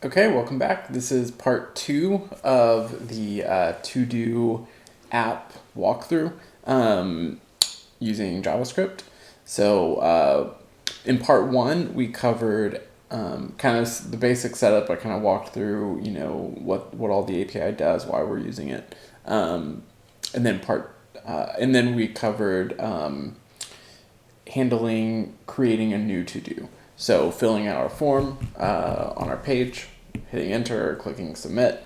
Okay, welcome back. This is part 2 of the ToDo App walkthrough using JavaScript. So in part 1, we covered kind of the basic setup. I kind of walked through, what all the API does, why we're using it, and then we covered creating a new to-do. So filling out our form on our page, hitting enter, clicking submit,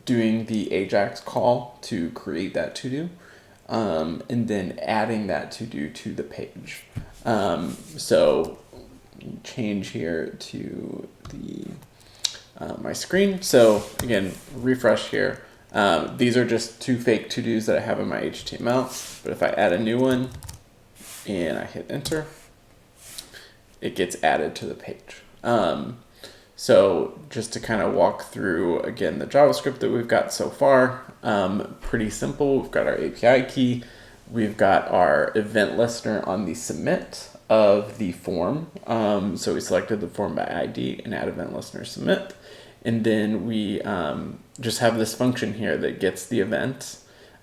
doing the Ajax call to create that to-do, and then adding that to-do to the page. So change here to the my screen. So again, refresh here. These are just two fake to-dos that I have in my HTML, but if I add a new one and I hit enter, it gets added to the page. So just to kind of walk through, again, the JavaScript that we've got so far, pretty simple. We've got our API key. We've got our event listener on the submit of the form. So we selected the form by ID and add event listener submit. And then we just have this function here that gets the event.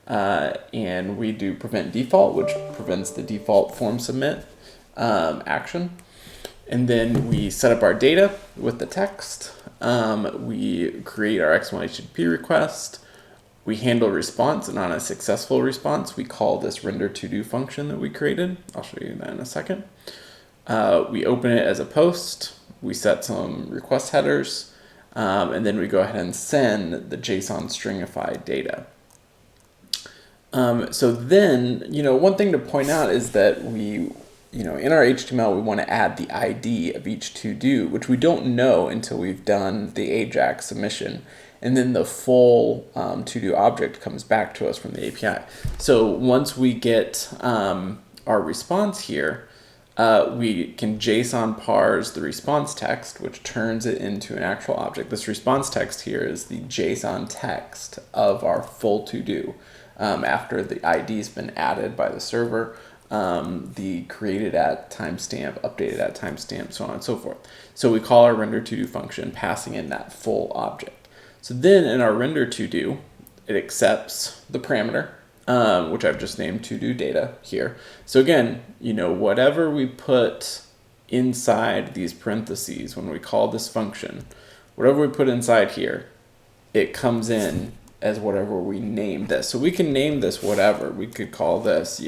And we do prevent default, which prevents the default form submit action. And then we set up our data with the text. We create our XML-HTTP request. We handle response, and on a successful response, we call this render to do function that we created. I'll show you that in a second. We open it as a post. We set some request headers, and then we go ahead and send the JSON stringify data. So then, one thing to point out is that in our HTML, we want to add the ID of each to-do, which we don't know until we've done the Ajax submission. And then the full to-do object comes back to us from the API. So once we get our response here, we can JSON parse the response text, which turns it into an actual object. This response text here is the JSON text of our full to-do after the ID has been added by the server. The created at timestamp, updated at timestamp, so on and so forth. So we call our render to do function, passing in that full object. So then in our render to do, it accepts the parameter, which I've just named to do data here. So again, whatever we put inside these parentheses when we call this function, whatever we put inside here, it comes in as whatever we name this. So we can name this whatever. We could call this,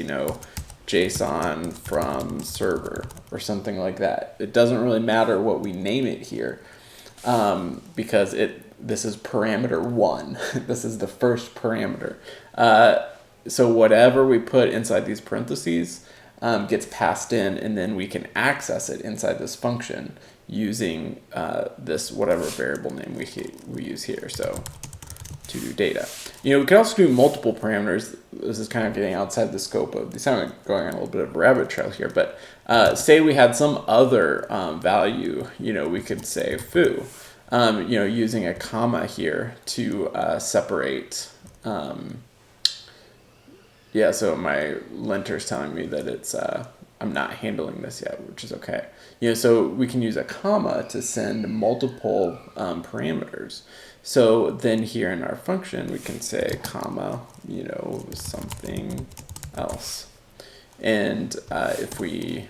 JSON from server or something like that. It doesn't really matter what we name it here because this is parameter 1. This is the first parameter. So whatever we put inside these parentheses gets passed in, and then we can access it inside this function using this whatever variable name we use here. So to do data. We can also do multiple parameters. This is kind of getting outside the scope of this. I'm going on a little bit of a rabbit trail here, but say we had some other value, we could say foo, using a comma here to separate. So my linter is telling me that it's I'm not handling this yet, which is okay. So we can use a comma to send multiple parameters. So then here in our function, we can say comma, something else. And if we,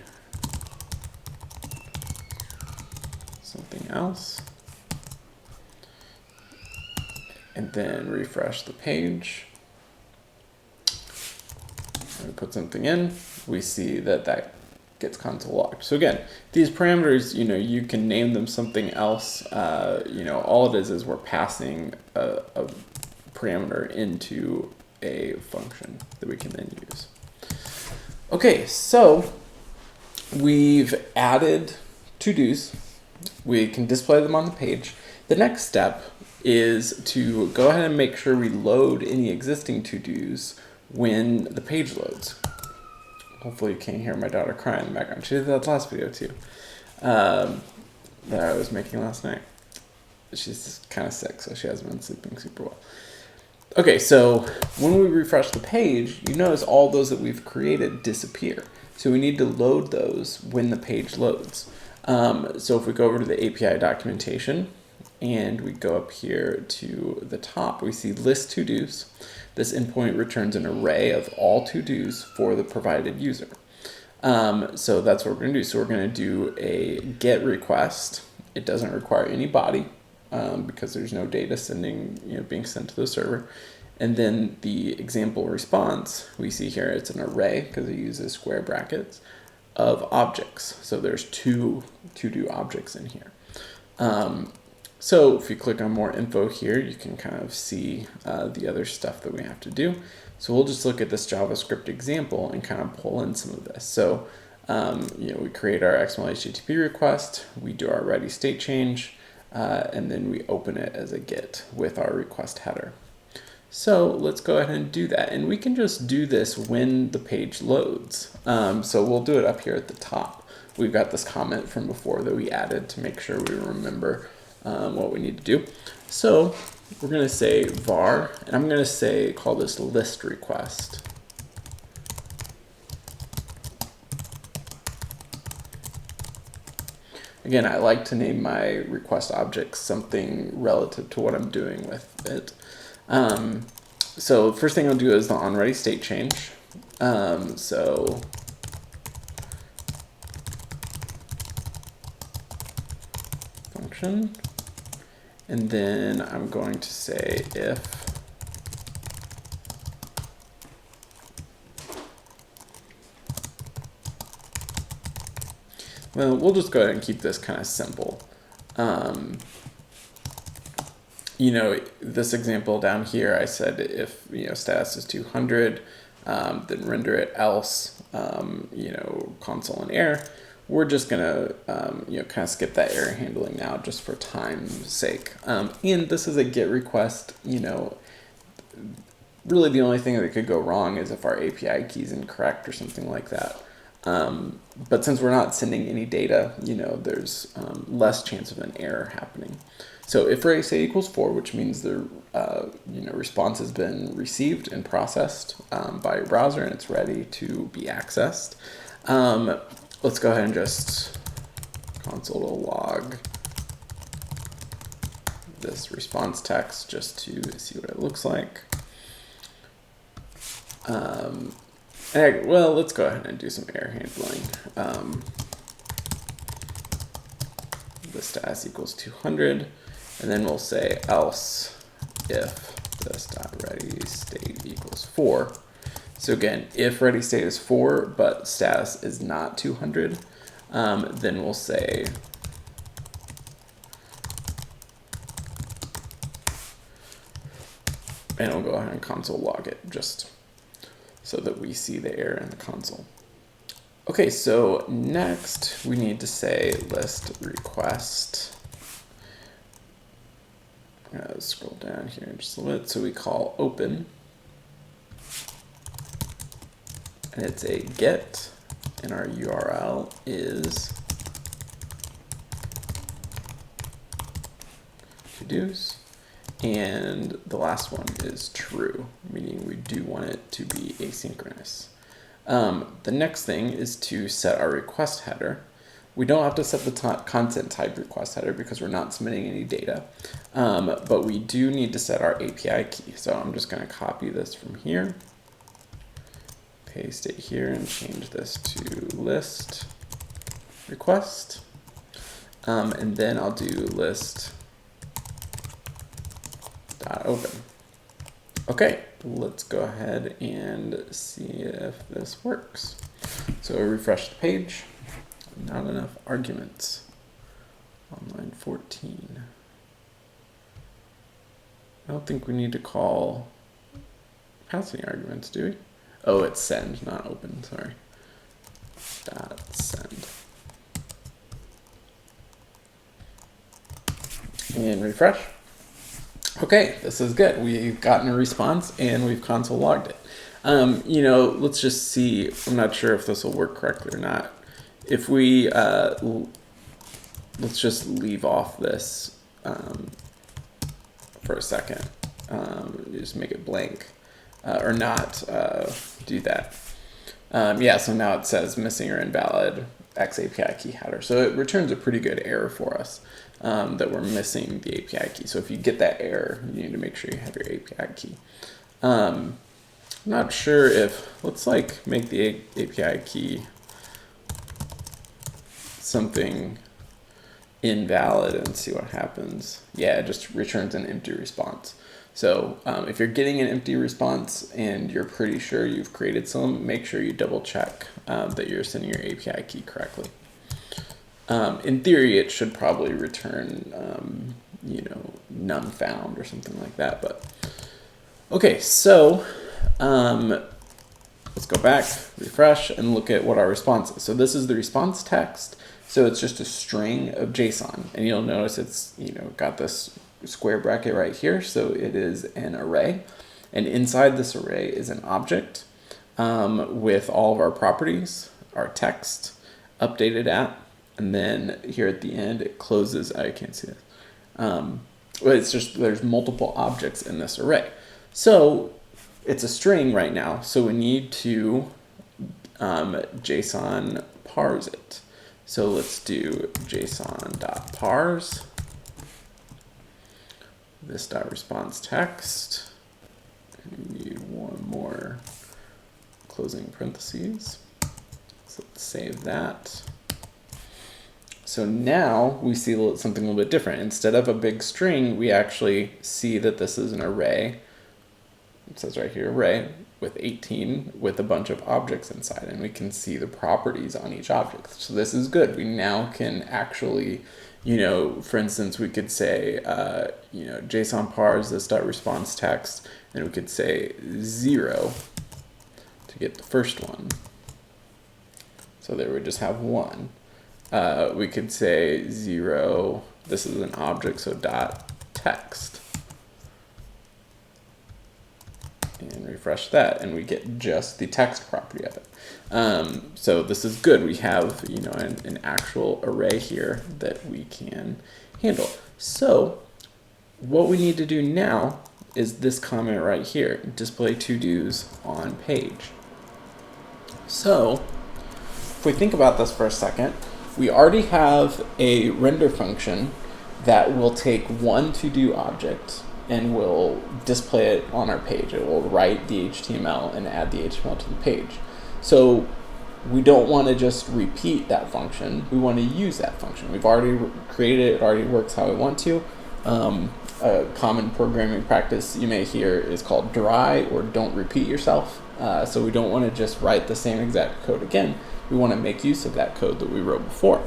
something else, and then refresh the page, and put something in, we see that gets console logged. So again, these parameters, you can name them something else. All it is we're passing a parameter into a function that we can then use. Okay, so we've added to-dos. We can display them on the page. The next step is to go ahead and make sure we load any existing to-dos when the page loads. Hopefully you can't hear my daughter crying in the background. She did that last video too, that I was making last night. She's kind of sick, so she hasn't been sleeping super well. Okay, so when we refresh the page, you notice all those that we've created disappear. So we need to load those when the page loads. So if we go over to the API documentation and we go up here to the top, we see list to-dos. This endpoint returns an array of all to-dos for the provided user. So that's what we're going to do. So we're going to do a GET request. It doesn't require any body because there's no data being sent to the server. And then the example response, we see here it's an array because it uses square brackets of objects. So there's two to-do objects in here. So if you click on more info here, you can kind of see the other stuff that we have to do. So we'll just look at this JavaScript example and kind of pull in some of this. So we create our XML HTTP request, we do our ready state change, and then we open it as a GET with our request header. So let's go ahead and do that. And we can just do this when the page loads. So we'll do it up here at the top. We've got this comment from before that we added to make sure we remember what we need to do. So we're going to say var, and I'm going to call this list request. Again, I like to name my request objects something relative to what I'm doing with it. So first thing I'll do is the onReady state change. So function, and then I'm going to say if well, we'll just go ahead and keep this kind of simple. This example down here, I said if status is 200, then render it else, console and error. We're just gonna kind of skip that error handling now just for time's sake. And this is a GET request. Really the only thing that could go wrong is if our API key is incorrect or something like that. But since we're not sending any data, there's less chance of an error happening. So if ready state equals 4, which means the response has been received and processed by your browser and it's ready to be accessed, let's go ahead and just console log this response text just to see what it looks like. Well, let's go ahead and do some error handling. The status equals 200, and then we'll say else if this dot ready state equals 4. So again, if ready state is 4 but status is not 200, then we'll say and we'll go ahead and console log it just so that we see the error in the console. Okay, so next we need to say list request. I'm gonna scroll down here just a little bit. So we call open, and it's a GET, and our URL is ToDos. And the last one is true, meaning we do want it to be asynchronous. The next thing is to set our request header. We don't have to set the content type request header because we're not submitting any data, but we do need to set our API key. So I'm just going to copy this from here, paste it here, and change this to list request. And then I'll do list open. Okay, let's go ahead and see if this works. So refresh the page. Not enough arguments on line 14. I don't think we need to call passing arguments, do we? Oh, it's send, not open, sorry. Dot send. And refresh. Okay, this is good. We've gotten a response and we've console logged it. Let's just see. I'm not sure if this will work correctly or not. If we, let's just leave off this for a second. Just make it blank or not do that. Yeah, so now it says missing or invalid. X API key header. So it returns a pretty good error for us that we're missing the API key. So if you get that error, you need to make sure you have your API key. I'm not sure if, let's like make the API key something invalid and see what happens. Yeah, it just returns an empty response. So if you're getting an empty response and you're pretty sure you've created some, make sure you double check that you're sending your API key correctly. In theory, it should probably return, you know, none found or something like that. But okay, so let's go back, refresh, and look at what our response is. So this is the response text. So it's just a string of JSON, and you'll notice it's, you know, got this square bracket right here. So it is an array, and inside this array is an object with all of our properties, our text, updated at, and then here at the end it closes. I can't see this. Well, it's just there's multiple objects in this array. So it's a string right now. So we need to JSON parse it. So let's do json.parse this.response text. We need one more closing parentheses. So let's save that. So now we see something a little bit different. Instead of a big string, we actually see that this is an array. It says right here, array with 18 with a bunch of objects inside, and we can see the properties on each object. So this is good. We now can actually, you know, for instance, we could say, you know, JSON parse this.response text, and we could say 0 to get the first one. So there we just have one. We could say 0, this is an object, so dot text. And refresh that, and we get just the text property of it. So this is good. We have, you know, an actual array here that we can handle. So what we need to do now is this comment right here, display ToDos on page. So if we think about this for a second, we already have a render function that will take one ToDo object and will display it on our page. It will write the HTML and add the HTML to the page. So we don't want to just repeat that function. We want to use that function. We've already created it. It already works how we want to. A common programming practice you may hear is called dry or don't repeat yourself. So we don't want to just write the same exact code again. We want to make use of that code that we wrote before.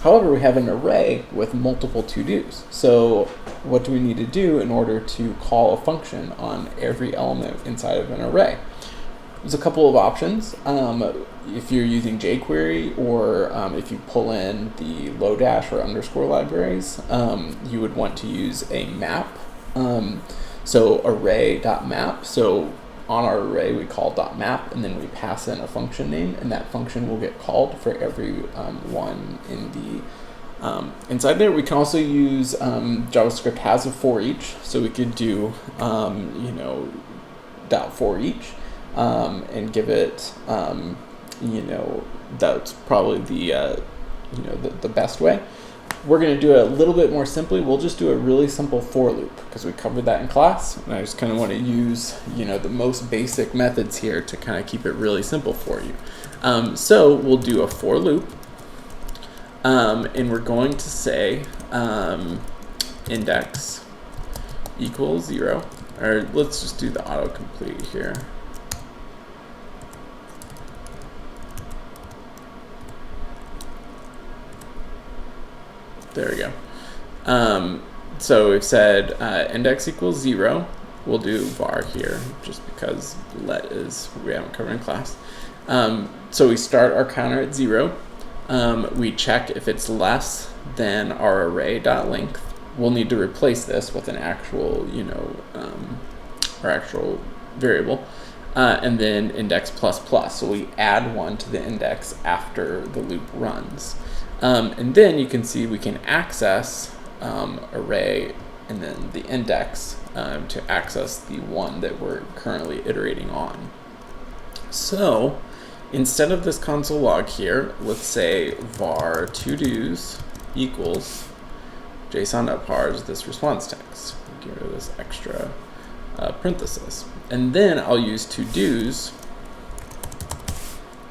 However, we have an array with multiple ToDos. So what do we need to do in order to call a function on every element inside of an array? There's a couple of options. If you're using jQuery, or if you pull in the Lodash or underscore libraries, you would want to use a map. So array.map. So on our array, we call .map, and then we pass in a function name, and that function will get called for every one in the inside there. We can also use JavaScript has a for each, so we could do you know, .for each, and give it you know, that's probably the you know, the best way. We're going to do it a little bit more simply. We'll just do a really simple for loop because we covered that in class, and I just kind of want to use, you know, the most basic methods here to kind of keep it really simple for you. So we'll do a for loop, and we're going to say index equals 0, or let's just do the autocomplete here. There we go. So we've said index equals 0. We'll do var here just because let is we haven't covered in class. So we start our counter at 0. We check if it's less than our array.length. We'll need to replace this with an actual, you know, our actual variable. And then index plus plus. So we add 1 to the index after the loop runs. And then you can see we can access array and then the index to access the one that we're currently iterating on. So instead of this console log here, let's say var ToDos equals JSON.parse this response text. Get rid of this extra parenthesis. And then I'll use ToDos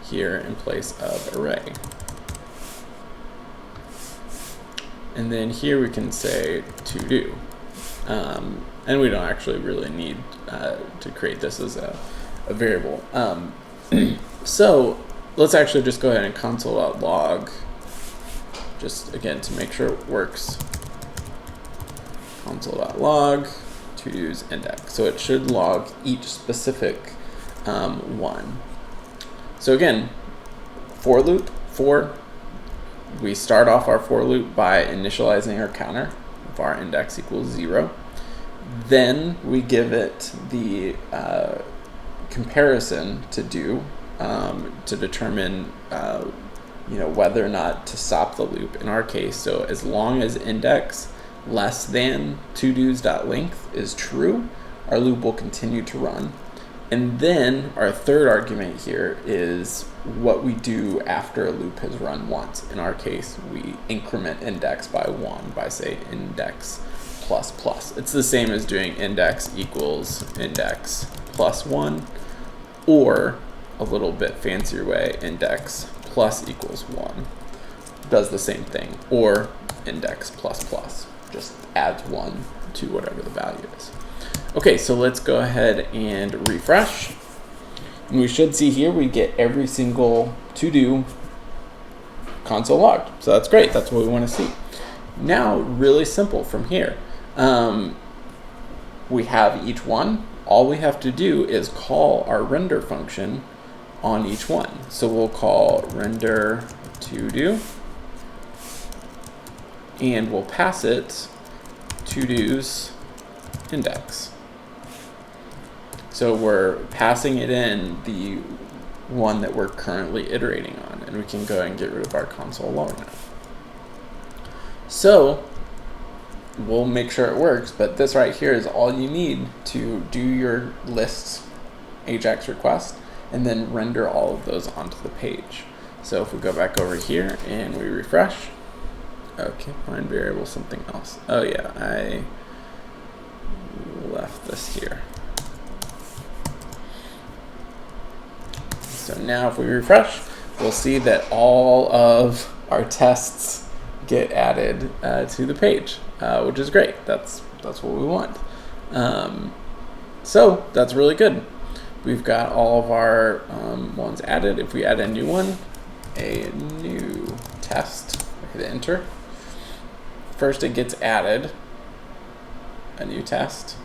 here in place of array. And then here we can say ToDo. And we don't actually really need to create this as a variable. So let's actually just go ahead and console.log, just again to make sure it works. Console.log ToDos index. So it should log each specific one. So again, for loop, we start off our for loop by initializing our counter, var index equals 0. Then we give it the comparison to do to determine whether or not to stop the loop in our case. So as long as index less than ToDos.length is true, our loop will continue to run. And then our third argument here is what we do after a loop has run once. In our case, we increment index by 1 by, say, index plus plus. It's the same as doing index equals index plus 1, or a little bit fancier way, index plus equals 1. Does the same thing, or index plus plus. Just adds 1 to whatever the value is. Okay, so let's go ahead and refresh. And we should see here we get every single to-do console logged. So that's great, that's what we want to see. Now, really simple from here. We have each one. All we have to do is call our render function on each one. So we'll call render to-do, and we'll pass it ToDos index. So we're passing it in the one that we're currently iterating on, and we can go ahead and get rid of our console log now. So we'll make sure it works, but this right here is all you need to do your lists AJAX request and then render all of those onto the page. So if we go back over here and we refresh, okay, find variable something else. Oh yeah, I left this here. So now if we refresh, we'll see that all of our tests get added to the page, which is great. That's what we want. So that's really good. We've got all of our ones added. If we add a new one, a new test, I hit enter. First it gets added, a new test.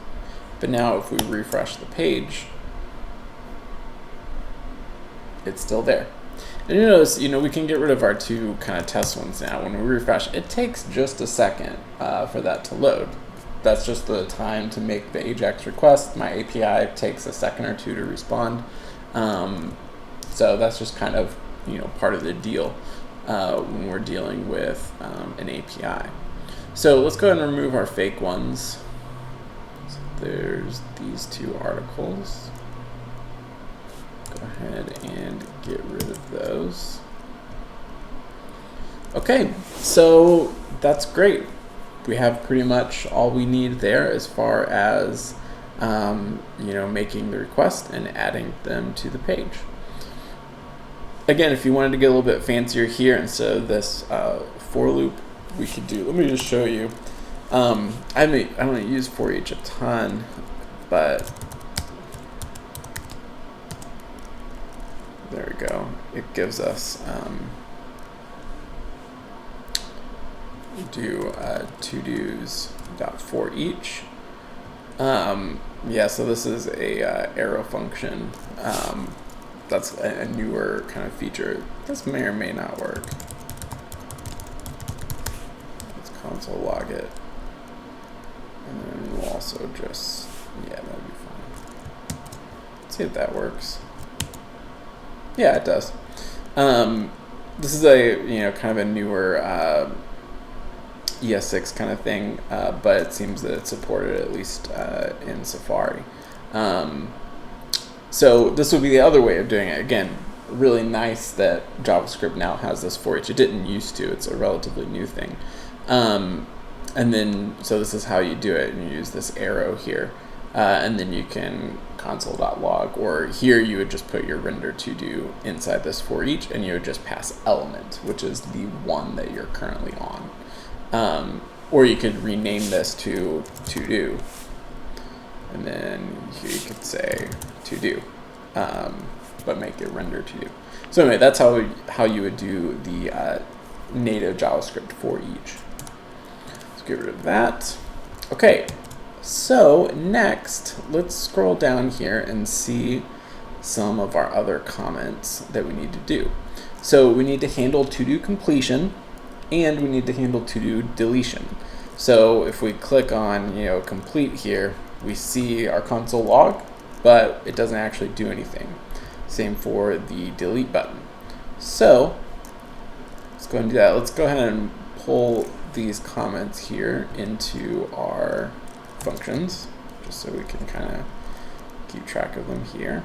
But now if we refresh the page, it's still there. And you notice, we can get rid of our two kind of test ones now. When we refresh, it takes just a second for that to load. That's just the time to make the AJAX request. My API takes a second or two to respond. So that's just kind of, part of the deal when we're dealing with an API. So let's go ahead and remove our fake ones. So there's these two articles. Go ahead and get rid of those. Okay, so that's great. We have pretty much all we need there as far as making the request and adding them to the page. Again, if you wanted to get a little bit fancier here, instead of this for loop, we could do, let me just show you. I don't use for each a ton, but there we go. It gives us do ToDos.for each. Yeah, so this is a arrow function. That's a newer kind of feature. This may or may not work. Let's console log it. And then we'll also just, yeah, that'll be fine. Let's see if that works. Yeah, it does. This is a kind of a newer ES6 kind of thing, but it seems that it's supported at least in Safari. So this would be the other way of doing it. Again, really nice that JavaScript now has this for each. It didn't used to. It's a relatively new thing. And then, so this is how you do it, and you use this arrow here. And then you can console.log, or here you would just put your render to do inside this for each, and you would just pass element, which is the one that you're currently on. Or you could rename this to do, and then here you could say to do, but make it render to do. So anyway, that's how you would do the native JavaScript for each. Let's get rid of that. Okay. So next, let's scroll down here and see some of our other comments that we need to do. So we need to handle to-do completion, and we need to handle to-do deletion. So if we click on complete here, we see our console log, but it doesn't actually do anything. Same for the delete button. So let's go and do that. Let's go ahead and pull these comments here into our functions, just so we can kind of keep track of them here.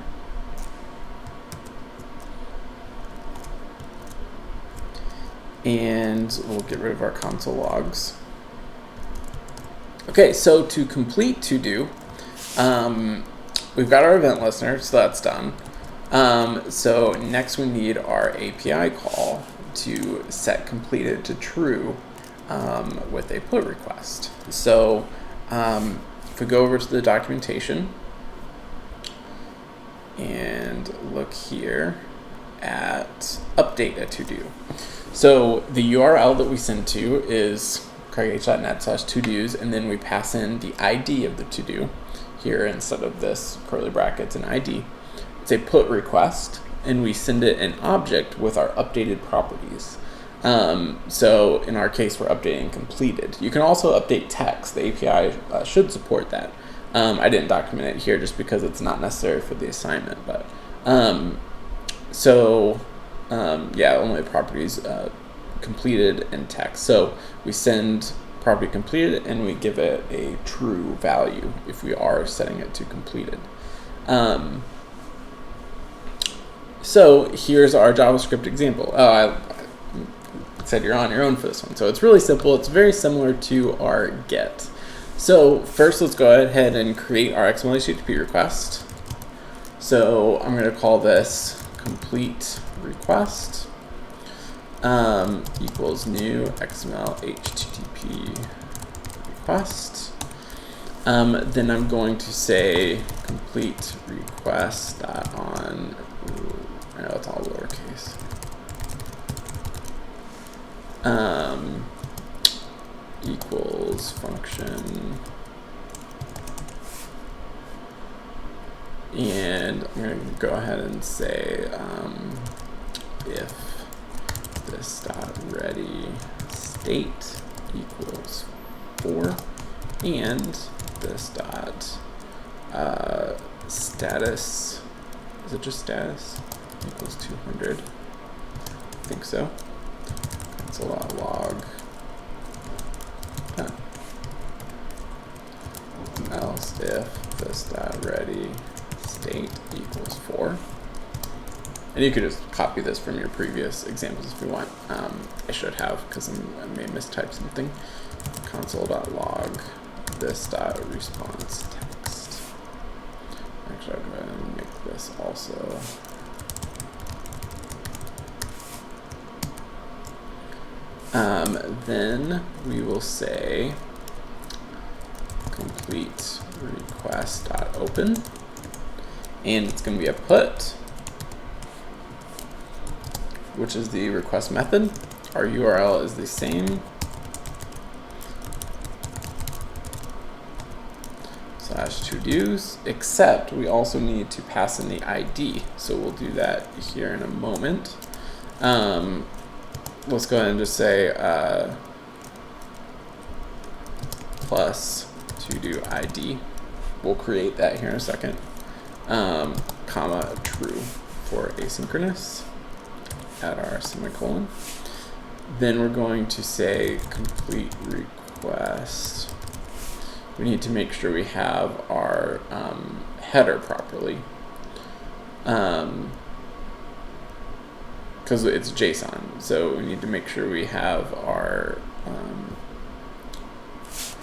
And we'll get rid of our console logs. Okay, so to complete to do, we've got our event listener, so that's done. So next we need our API call to set completed to true with a put request. So if we go over to the documentation and look here at update a to-do. So the URL that we send to is craigh.net/todos, and then we pass in the ID of the to-do here instead of this curly brackets and ID. It's a put request, and we send it an object with our updated properties. So in our case, we're updating completed. You can also update text. The API should support that. I didn't document it here just because it's not necessary for the assignment. But yeah, only properties completed and text. So we send property completed, and we give it a true value if we are setting it to completed. So here's our JavaScript example. I said you're on your own for this one. So it's really simple. It's very similar to our get. So first, let's go ahead and create our XML HTTP request. So I'm going to call this complete request equals new XML HTTP request. Then I'm going to say complete request on. I know it's all lowercase. Equals function, and I'm going to go ahead and say if this dot ready state equals 4, and this dot status, is it just status, equals 200? I think so. Console.log done. Else if this dot ready state equals 4. And you could just copy this from your previous examples if you want. I should have, because I may mistype something. Console.log this dot response text. Actually, I'll go ahead and make this also. Then we will say complete request dot open, and it's going to be a put, which is the request method. Our URL is the same. /todos, except we also need to pass in the ID. So we'll do that here in a moment. Let's go ahead and just say plus to-do ID. We'll create that here in a second. Comma true for asynchronous. Add our semicolon. Then we're going to say complete request. We need to make sure we have our header properly. because it's JSON. So we need to make sure we have our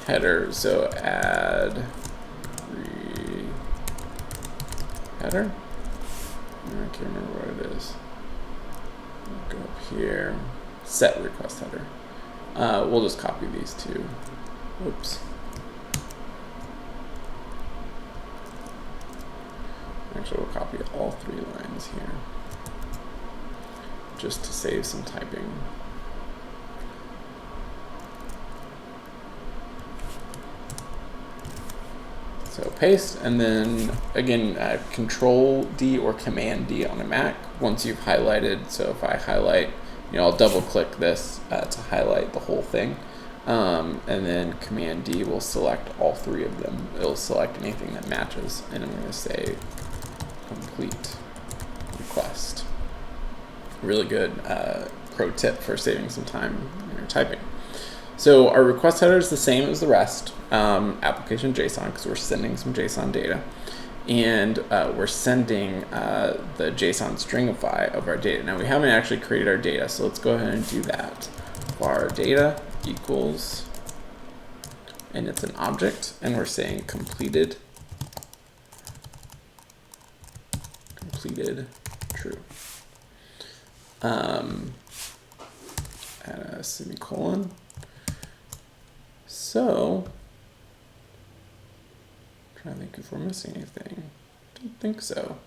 header. So add header. I can't remember what it is. Go up here, set request header. We'll just copy these two. Whoops. Actually, we'll copy all 3 lines here, just to save some typing. So paste, and then again, Control D or Command D on a Mac once you've highlighted. So if I highlight, I'll double click this to highlight the whole thing. And then Command D will select all 3 of them. It'll select anything that matches. And I'm going to say complete request. Really good pro tip for saving some time when you're typing. So our request header is the same as the rest, application JSON, because we're sending some JSON data. And we're sending the JSON stringify of our data. Now we haven't actually created our data, so let's go ahead and do that. Var data equals, and it's an object, and we're saying completed true. Add a semicolon. So, I'm trying to think if we're missing anything. Don't think so.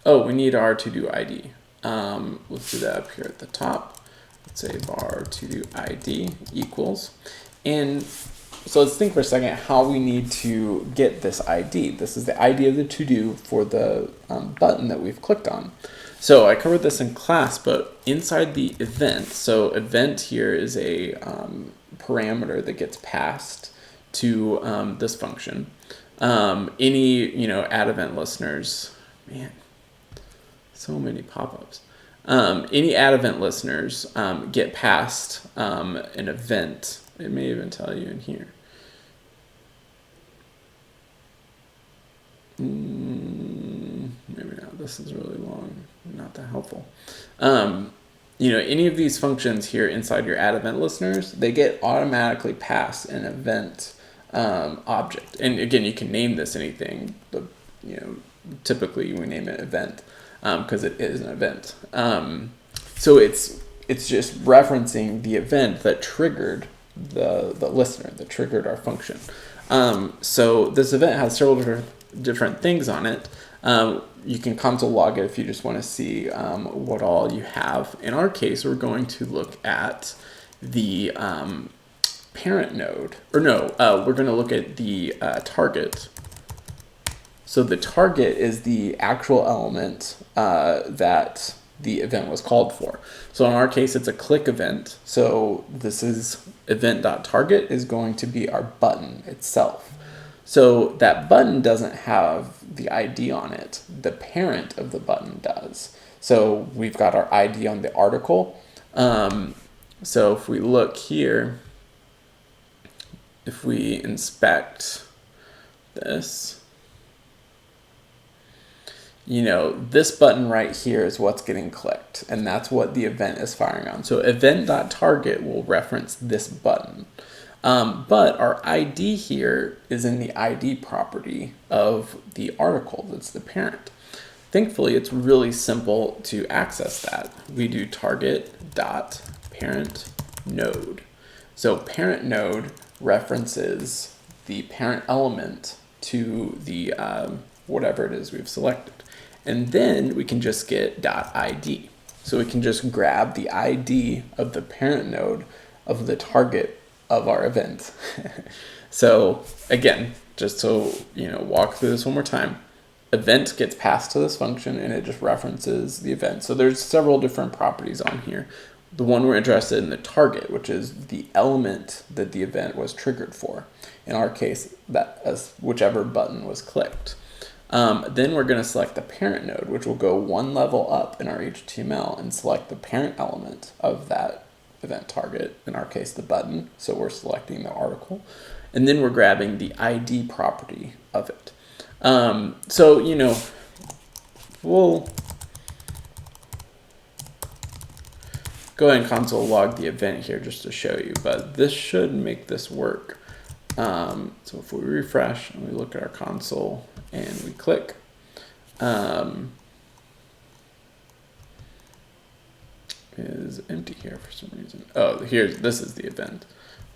Oh, we need our ToDo ID. Let's do that up here at the top. Let's say var ToDo ID equals. And so let's think for a second how we need to get this ID. This is the ID of the to-do for the button that we've clicked on. So I covered this in class, but inside the event, so event here is a parameter that gets passed to this function. Any, add event listeners, man, so many pop-ups. Any add event listeners get passed an event. It may even tell you in here. Maybe not. This is really long. Not that helpful. Any of these functions here inside your add event listeners, they get automatically passed an event object. And again, you can name this anything, but typically we name it event because it is an event. So it's just referencing the event that triggered the listener, that triggered our function. So this event has several different things on it. You can console log it if you just want to see what all you have. In our case, we're going to look at the parent node, or no, we're going to look at the target. So the target is the actual element that the event was called for. So in our case, it's a click event. So this is event.target is going to be our button itself. So that button doesn't have the ID on it. The parent of the button does. So we've got our ID on the article. So if we look here, if we inspect this, this button right here is what's getting clicked, and that's what the event is firing on. So event.target will reference this button. But our ID here is in the ID property of the article that's the parent. Thankfully, it's really simple to access that. We do target.parent node. So parent node references the parent element to the whatever it is we've selected. And then we can just get .id. So we can just grab the ID of the parent node of the target of our event. So again, just to walk through this one more time, event gets passed to this function and it just references the event. So there's several different properties on here. The one we're interested in, the target, which is the element that the event was triggered for. In our case, that as whichever button was clicked. Then we're going to select the parent node, which will go one level up in our HTML and select the parent element of that event target, in our case the button, so we're selecting the article, and then we're grabbing the ID property of it. So go ahead and console log the event here just to show you, but this should make this work. So if we refresh and we look at our console and we click, is empty here for some reason. Oh, this is the event.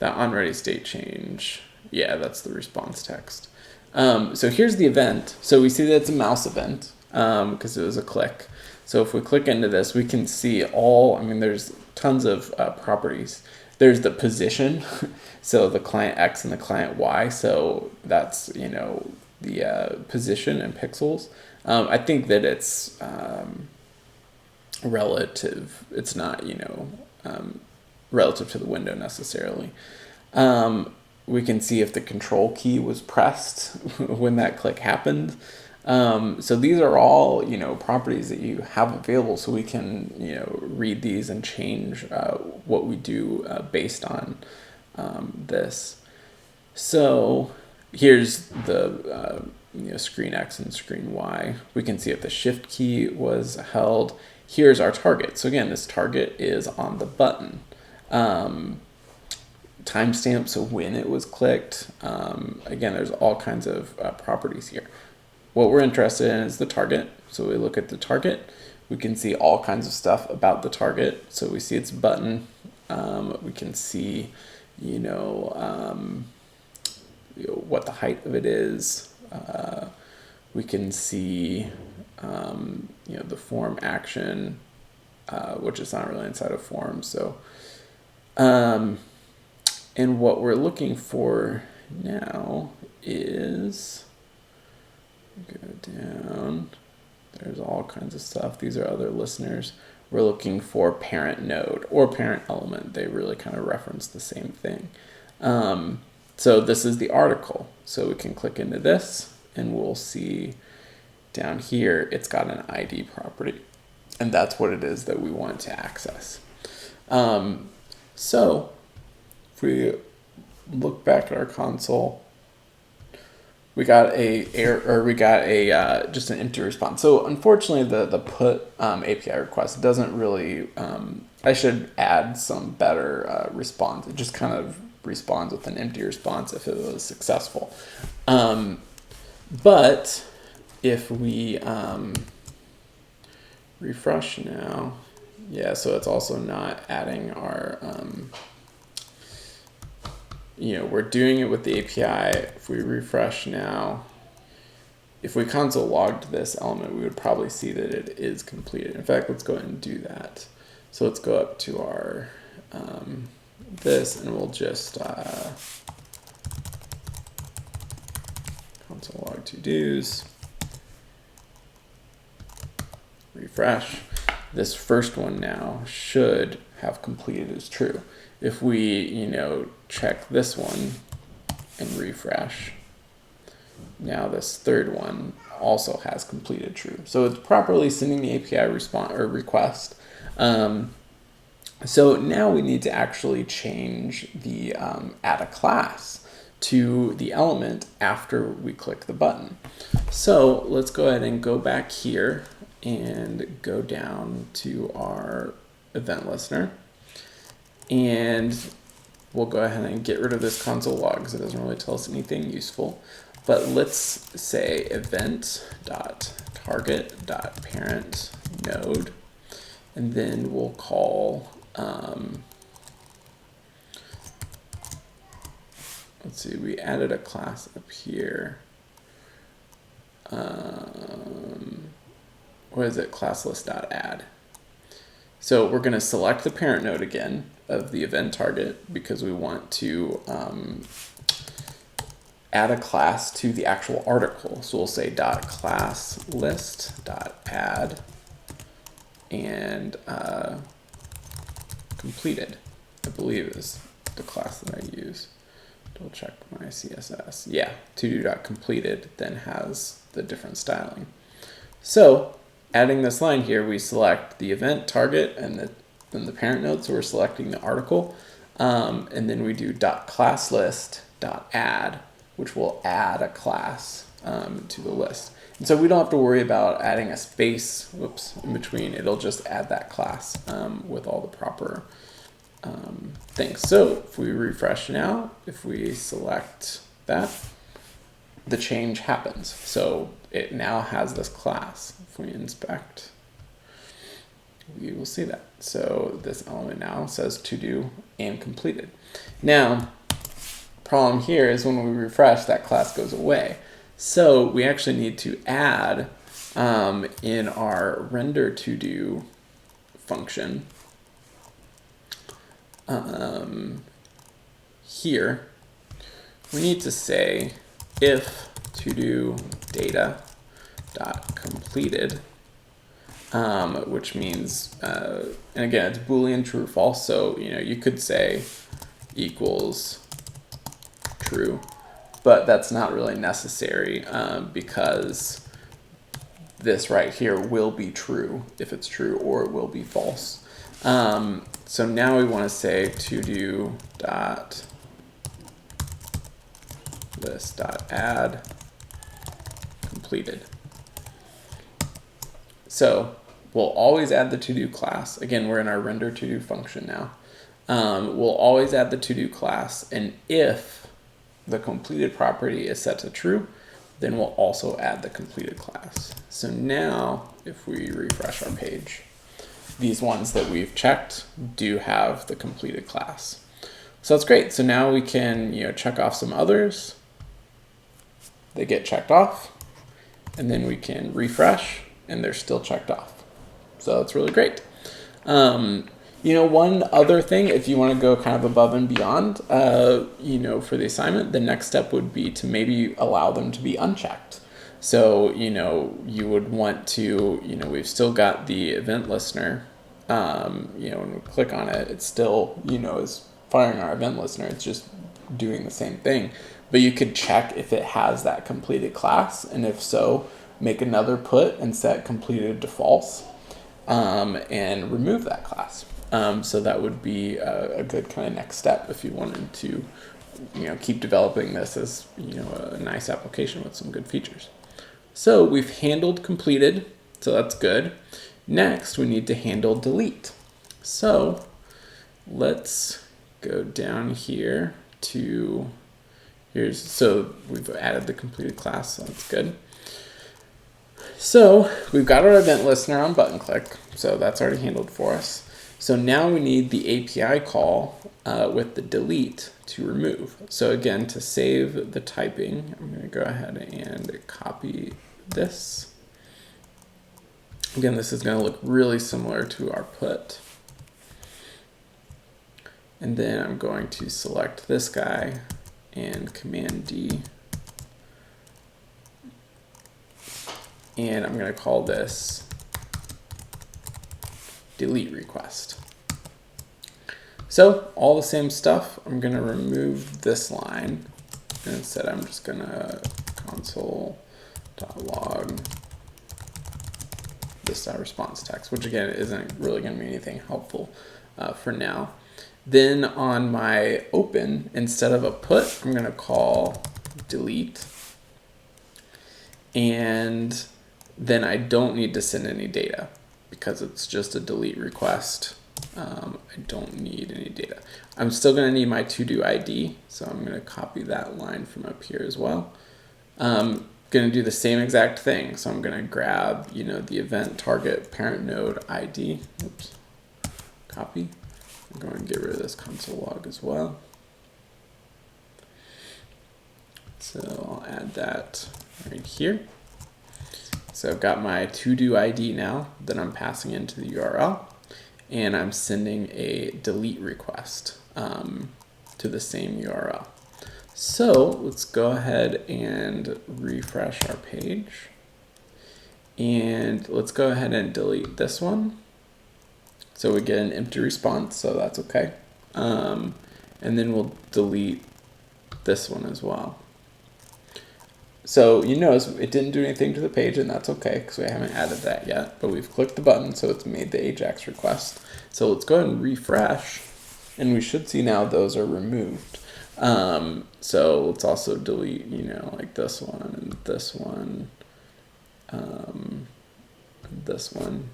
That onReady state change. Yeah, that's the response text. So here's the event. So we see that it's a mouse event because it was a click. So if we click into this, we can see there's tons of properties. There's the position, so the client X and the client Y. So that's, the position in pixels. I think that it's relative. It's not, relative to the window necessarily. We can see if the control key was pressed when that click happened. So these are all, properties that you have available, so we can, read these and change what we do based on this. So here's the screen X and screen Y. We can see if the shift key was held. Here's our target. So again, this target is on the button. Timestamp, so when it was clicked. Again, there's all kinds of properties here. What we're interested in is the target. So we look at the target. We can see all kinds of stuff about the target. So we see its button. We can see, what the height of it is. We can see, the form action, which is not really inside of form. So, and what we're looking for now is, go down, there's all kinds of stuff. These are other listeners. We're looking for parent node or parent element. They really kind of reference the same thing. So this is the article. So we can click into this and we'll see down here, it's got an ID property. And that's what it is that we want to access. So if we look back at our console, we got just an empty response. So unfortunately, the put API request doesn't really. I should add some better response. It just kind of responds with an empty response if it was successful. But if we refresh now, yeah. So it's also not adding our. We're doing it with the API. If we refresh now, if we console logged this element, we would probably see that it is completed. In fact, let's go ahead and do that. So let's go up to our this, and we'll just console log ToDos, refresh. This first one now should have completed as true. If we, check this one and refresh, now this third one also has completed true. So it's properly sending the API response or request. So now we need to actually change the add a class to the element after we click the button. So let's go ahead and go back here and go down to our event listener. And we'll go ahead and get rid of this console log because it doesn't really tell us anything useful. But let's say event.target.parent node, and then we'll call, let's see, we added a class up here. What is it? Classlist.add. So we're going to select the parent node again of the event target because we want to add a class to the actual article. So we'll say .classlist.add and completed, I believe is the class that I use. Double check my CSS. Yeah, ToDo.completed then has the different styling. So adding this line here, we select the event target and the parent node, so we're selecting the article, and then we do .classlist.add, which will add a class to the list. So we don't have to worry about adding a space, whoops, in between. It'll just add that class with all the proper things. So if we refresh now, if we select that, the change happens. So it now has this class. If we inspect, we will see that. So this element now says to do and completed. Now, problem here is when we refresh, that class goes away. So we actually need to add in our render to do function here, we need to say if to do data dot completed, which means, and again, it's Boolean true or false. So, you could say equals true, but that's not really necessary because this right here will be true if it's true, or it will be false. So now we want to say to do dot list dot add completed. So we'll always add the to do class. Again, we're in our render to do function now. We'll always add the to do class, and if the completed property is set to true, then we'll also add the completed class. So now if we refresh our page, these ones that we've checked do have the completed class. So that's great. So now we can check off some others. They get checked off, and then we can refresh and they're still checked off. So it's really great. One other thing, if you want to go kind of above and beyond, for the assignment, the next step would be to maybe allow them to be unchecked. So, you would want to, we've still got the event listener, when we click on it, it's still, is firing our event listener. It's just doing the same thing. But you could check if it has that completed class, and if so, make another put and set completed to false, and remove that class. So that would be a good kind of next step if you wanted to, keep developing this as, a nice application with some good features. So we've handled completed, so that's good. Next, we need to handle delete. So let's go down here to so we've added the completed class, so that's good. So we've got our event listener on button click, so that's already handled for us. So now we need the API call with the delete to remove. So again, to save the typing, I'm going to go ahead and copy this. Again, this is going to look really similar to our put. And then I'm going to select this guy and Command D. And I'm going to call this delete request. So all the same stuff, I'm going to remove this line. And instead, I'm just going to console.log this response text, which again isn't really going to be anything helpful for now. Then on my open, instead of a put, I'm going to call delete. And then I don't need to send any data because it's just a delete request. I don't need any data. I'm still going to need my ToDo ID, so I'm going to copy that line from up here as well. Going to do the same exact thing, so I'm going to grab, the event target parent node ID. Oops. Copy. I'm going to get rid of this console log as well. So I'll add that right here. So I've got my ToDo ID now that I'm passing into the URL, and I'm sending a delete request to the same URL. So let's go ahead and refresh our page, and let's go ahead and delete this one. So we get an empty response, so that's okay. And then we'll delete this one as well. So you notice it didn't do anything to the page, and that's okay because we haven't added that yet, but we've clicked the button, so it's made the AJAX request. So let's go ahead and refresh, and we should see now those are removed. So let's also delete, like this one and this one this one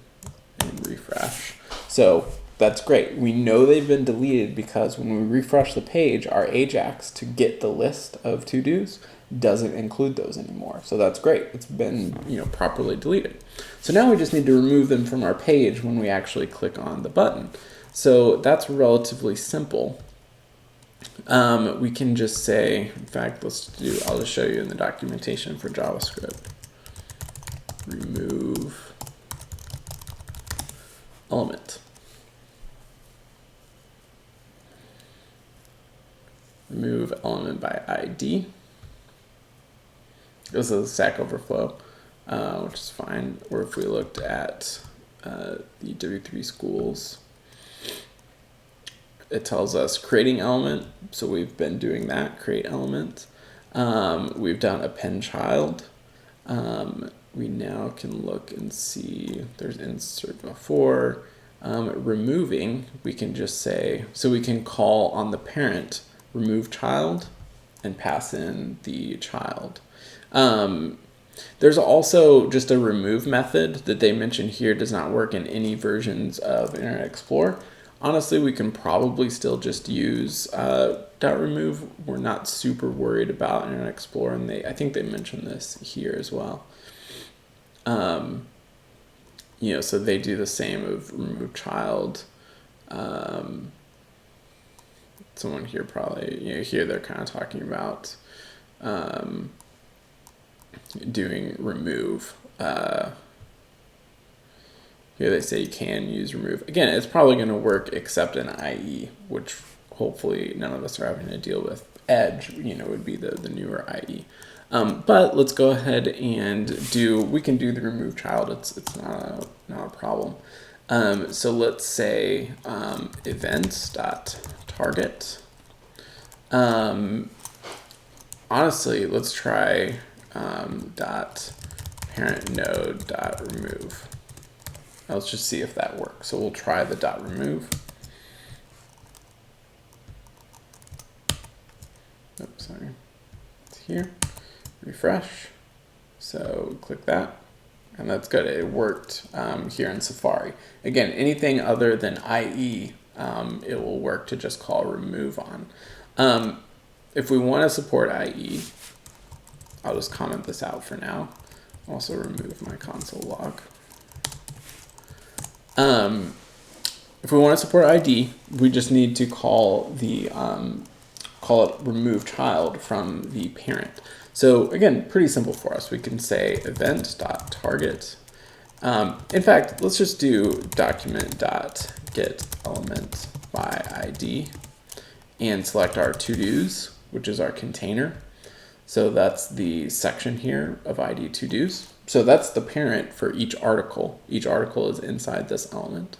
and refresh. So that's great. We know they've been deleted because when we refresh the page, our Ajax to get the list of to-dos doesn't include those anymore. So that's great. It's been, properly deleted. So now we just need to remove them from our page when we actually click on the button. So that's relatively simple. We can just say, in fact, I'll just show you in the documentation for JavaScript. Remove element. Remove element by ID. This is a Stack Overflow, which is fine. Or if we looked at the W3 schools, it tells us creating element. So we've been doing that, create element. We've done append child. We now can look and see there's insert before. Removing, we can just say, so we can call on the parent, remove child, and pass in the child. There's also just a remove method that they mention here, does not work in any versions of Internet Explorer. Honestly, we can probably still just use .remove. We're not super worried about Internet Explorer, and I think they mentioned this here as well. So they do the same of remove child. Someone here probably, here they're kind of talking about doing remove. Here they say you can use remove. Again, it's probably going to work except in IE, which hopefully none of us are having to deal with. Edge, would be the newer IE. But let's go ahead and we can do the remove child. It's not a problem. So let's say events.target. Honestly, let's try .parent node.remove. Let's just see if that works. So we'll try the .remove. Oops, sorry. It's here. Refresh. So click that. And that's good. It worked here in Safari. Again, anything other than IE, it will work to just call remove on. If we want to support IE, I'll just comment this out for now. Also remove my console log. If we want to support ID, we just need to call it remove child from the parent. So again, pretty simple for us. We can say event.target. In fact, let's just do document.getElement by ID and select our to-dos, which is our container. So that's the section here of ID to-dos. So that's the parent for each article. Each article is inside this element.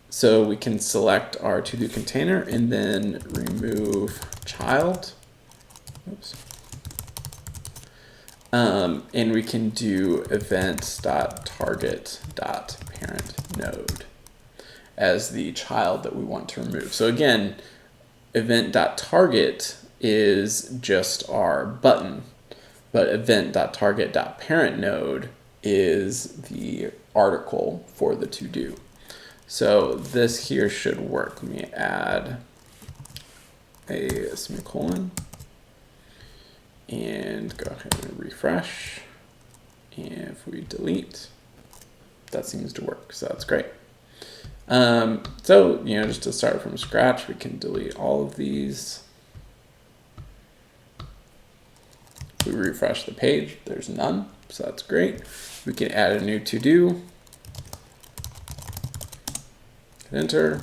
So we can select our to-do container and then remove child. Oops. And we can do events.target.parent node as the child that we want to remove. So again, event.target is just our button, but event.target.parent node is the article for the to-do. So this here should work. Let me add a semicolon and go ahead and refresh. And if we delete, that seems to work. So that's great. So, just to start from scratch, we can delete all of these. If we refresh the page, there's none. So that's great. We can add a new to-do. Enter.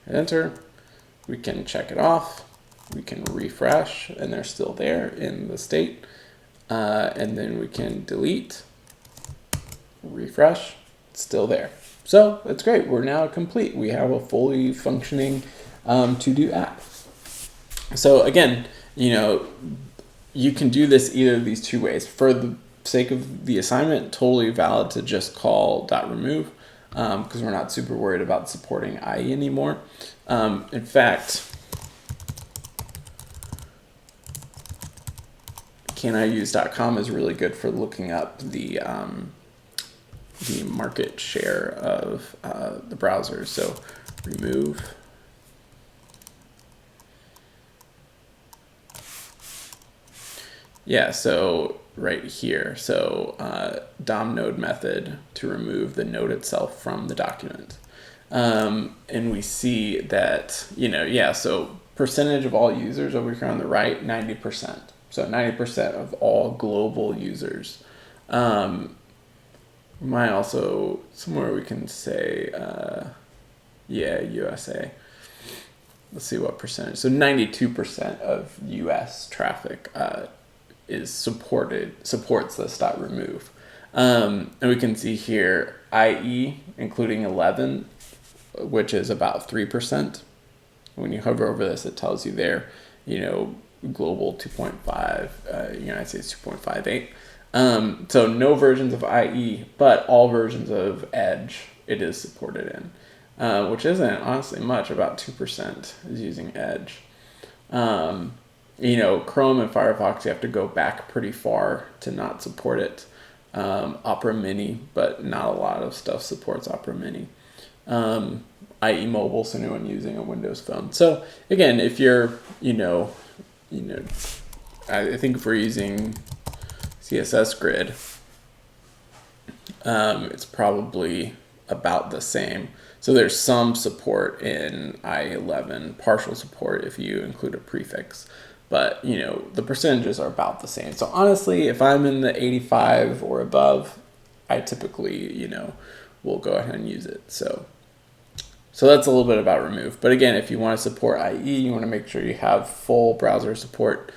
Hit enter. We can check it off. We can refresh, and they're still there in the state. And then we can delete, refresh, it's still there. So that's great. We're now complete. We have a fully functioning ToDo app. So again, you can do this either of these two ways. For the sake of the assignment, totally valid to just call .remove because we're not super worried about supporting IE anymore. In fact, caniuse.com is really good for looking up the market share of the browsers. So remove. Yeah, so right here, so DOM node method to remove the node itself from the document. And we see that, yeah, so percentage of all users over here on the right, 90%. So 90% of all global users. Might also, somewhere we can say, yeah, USA. Let's see what percentage. So 92% of US traffic supports this .remove. And we can see here IE, including 11, which is about 3%. When you hover over this, it tells you there, global 2.5, United States 2.58. So no versions of IE, but all versions of Edge it is supported in, which isn't honestly much. About 2% is using Edge. Chrome and Firefox, you have to go back pretty far to not support it. Opera Mini, but not a lot of stuff supports Opera Mini. IE Mobile, so anyone using a Windows phone. So again, if you're, I think if we're using CSS Grid, it's probably about the same. So there's some support in IE11, partial support if you include a prefix. But, the percentages are about the same. So honestly, if I'm in the 85 or above, I typically, will go ahead and use it. So that's a little bit about remove. But again, if you want to support IE, you want to make sure you have full browser support.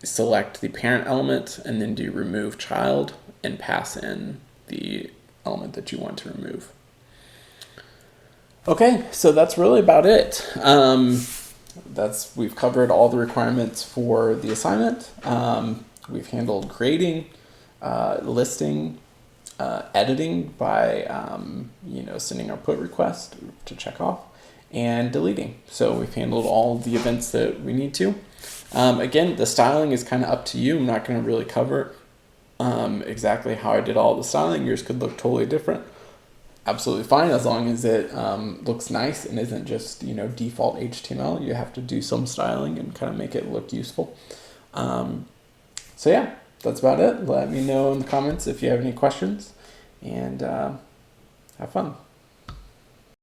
Select the parent element and then do remove child and pass in the element that you want to remove. Okay, so that's really about it. We've covered all the requirements for the assignment. We've handled creating, listing, editing by sending our put request to check off, and deleting. So we've handled all the events that we need to. Again, the styling is kind of up to you. I'm not going to really cover exactly how I did all the styling. Yours could look totally different. Absolutely fine, as long as it looks nice and isn't just default HTML. You have to do some styling and kind of make it look useful. So yeah, that's about it. Let me know in the comments if you have any questions, and have fun.